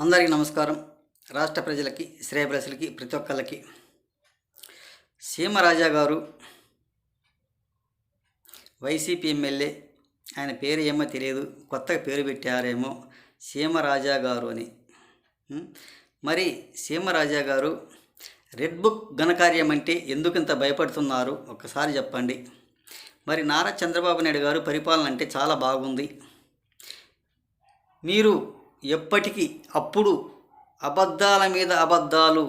అందరికీ నమస్కారం. రాష్ట్ర ప్రజలకి, శ్రేయభిలాషులకి, ప్రతి ఒక్కళ్ళకి సీమరాజా గారు వైసీపీ ఎమ్మెల్యే. ఆయన పేరు ఏమో తెలియదు, కొత్తగా పేరు పెట్టారేమో సీమరాజా గారు అని. మరి సీమరాజా గారు రెడ్ బుక్ ఘనకార్యం అంటే ఎందుకు ఇంత భయపడుతున్నారు ఒక్కసారి చెప్పండి. మరి నారా చంద్రబాబు నాయుడు గారు పరిపాలన అంటే చాలా బాగుంది. మీరు ఎప్పటికీ అప్పుడు అబద్ధాల మీద అబద్ధాలు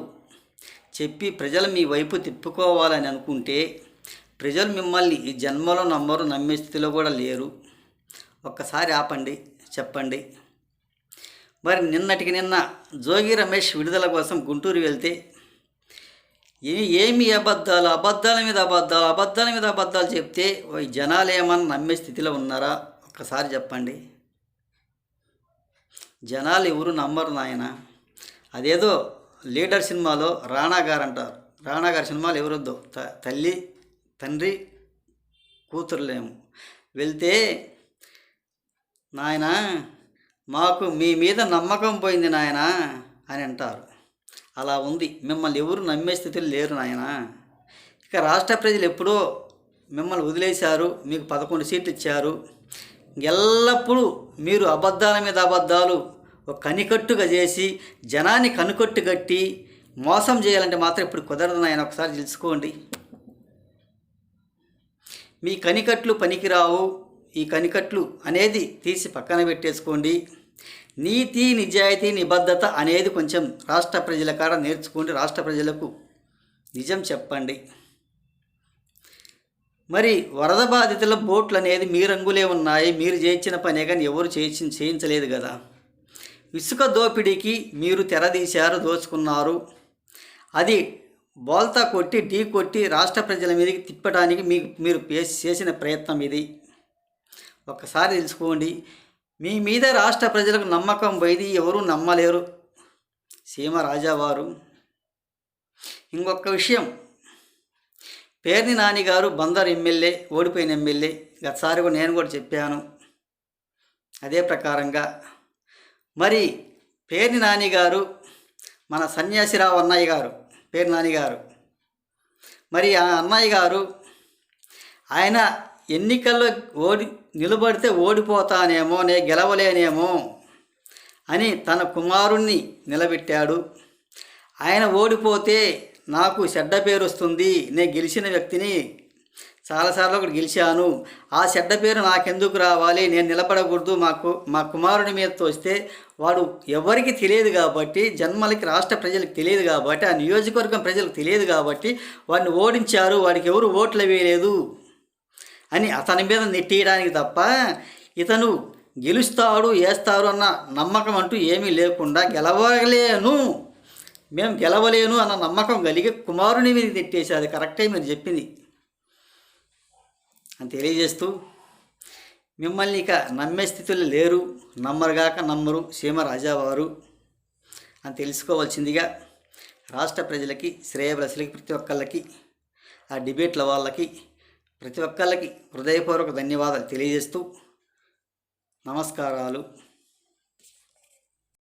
చెప్పి ప్రజలు మీ వైపు తిప్పుకోవాలని అనుకుంటే ప్రజలు మిమ్మల్ని ఈ జన్మలో నమ్మరు, నమ్మే స్థితిలో కూడా లేరు. ఒక్కసారి ఆపండి, చెప్పండి. మరి నిన్నటికి నిన్న జోగి రమేష్ విడుదల కోసం గుంటూరు వెళ్తే ఏమి అబద్ధాలు, అబద్ధాల మీద అబద్ధాలు, అబద్ధాల మీద అబద్ధాలు చెప్తే జనాలు ఏమన్నా నమ్మే స్థితిలో ఉన్నారా? ఒక్కసారి చెప్పండి. జనాలు ఎవరు నమ్మరు నాయన. అదేదో లీడర్ సినిమాలో రాణా గారు అంటారు. రాణా గారి సినిమాలు ఎవరొద్దో తల్లి తండ్రి కూతురులేము వెళ్తే, నాయన మాకు మీ మీద నమ్మకం పోయింది నాయన అని అంటారు. అలా ఉంది. మిమ్మల్ని ఎవరు నమ్మే స్థితిలో లేరు నాయన. ఇక రాష్ట్ర ప్రజలు ఎప్పుడో మిమ్మల్ని వదిలేశారు, మీకు 11 సీట్లు ఇచ్చారు. ఎల్లప్పుడూ మీరు అబద్ధాల మీద అబద్ధాలు ఒక కనికట్టుగా చేసి జనాన్ని కనుకట్టు కట్టి మోసం చేయాలంటే మాత్రం ఇప్పుడు కుదరదు నాయన. ఒకసారి తెలుసుకోండి. మీ కనికట్లు పనికిరావు. ఈ కనికట్లు అనేది తీసి పక్కన పెట్టేసుకోండి. నీతి, నిజాయితీ, నిబద్ధత అనేది కొంచెం రాష్ట్ర ప్రజల కాడ నేర్చుకోండి. రాష్ట్ర ప్రజలకు నిజం చెప్పండి. మరి వరద బాధితుల బోట్లు అనేది మీ రంగులే ఉన్నాయి. మీరు చేయించిన పనే కానీ ఎవరు చేయించలేదు కదా. ఇసుక దోపిడీకి మీరు తెరదీశారు, దోచుకున్నారు. అది బోల్తా కొట్టి ఢీ కొట్టి రాష్ట్ర ప్రజల మీదకి తిప్పడానికి మీరు చేసిన ప్రయత్నం ఇది. ఒక్కసారి తెలుసుకోండి. మీ మీద రాష్ట్ర ప్రజలకు నమ్మకం పోయి ఎవరూ నమ్మలేరు సీమరాజా వారు. ఇంకొక విషయం, పేర్ని నాని గారు బందర్ ఎమ్మెల్యే, ఓడిపోయిన ఎమ్మెల్యే. గతసారి కూడా నేను కూడా చెప్పాను అదే ప్రకారంగా. మరి పేర్ని నాని గారు మన సన్యాసిరావు అన్నయ్య గారు, పేర్ని నాని గారు, మరి ఆ అన్నయ్య గారు ఆయన ఎన్నికల్లో నిలబడితే ఓడిపోతానేమో, గెలవలేనేమో అని తన కుమారుణ్ణి నిలబెట్టాడు. ఆయన ఓడిపోతే నాకు చెడ్డ పేరు వస్తుంది, నేను గెలిచిన వ్యక్తిని చాలాసార్లు ఒకటి గెలిచాను, ఆ చెడ్డ పేరు నాకెందుకు రావాలి, నేను నిలబడకూడదు, మా కుమారుడి మీద తోస్తే వాడు ఎవరికి తెలియదు కాబట్టి, జన్మలకి రాష్ట్ర ప్రజలకు తెలియదు కాబట్టి, ఆ నియోజకవర్గం ప్రజలకు తెలియదు కాబట్టి వాడిని ఓడించారు, వాడికి ఎవరు ఓట్లు వేయలేదు అని అతని మీద నెట్టేయడానికి తప్ప ఇతను గెలుస్తాడు, వేస్తారు అన్న నమ్మకం అంటూ ఏమీ లేకుండా మేము గెలవలేను అన్న నమ్మకం కలిగి కుమారుని మీద నెట్టేసి, అది కరెక్టే మీరు చెప్పింది అని తెలియజేస్తూ, మిమ్మల్ని ఇక నమ్మే స్థితిలో లేరు, నమ్మరుగాక నమ్మరు సీమరాజా వారు అని తెలుసుకోవాల్సిందిగా రాష్ట్ర ప్రజలకి, శ్రేయభిలాషులకి, ప్రతి ఒక్కళ్ళకి, ఆ డిబేట్ల వాళ్ళకి, ప్రతి ఒక్కళ్ళకి హృదయపూర్వక ధన్యవాదాలు తెలియజేస్తూ నమస్కారాలు.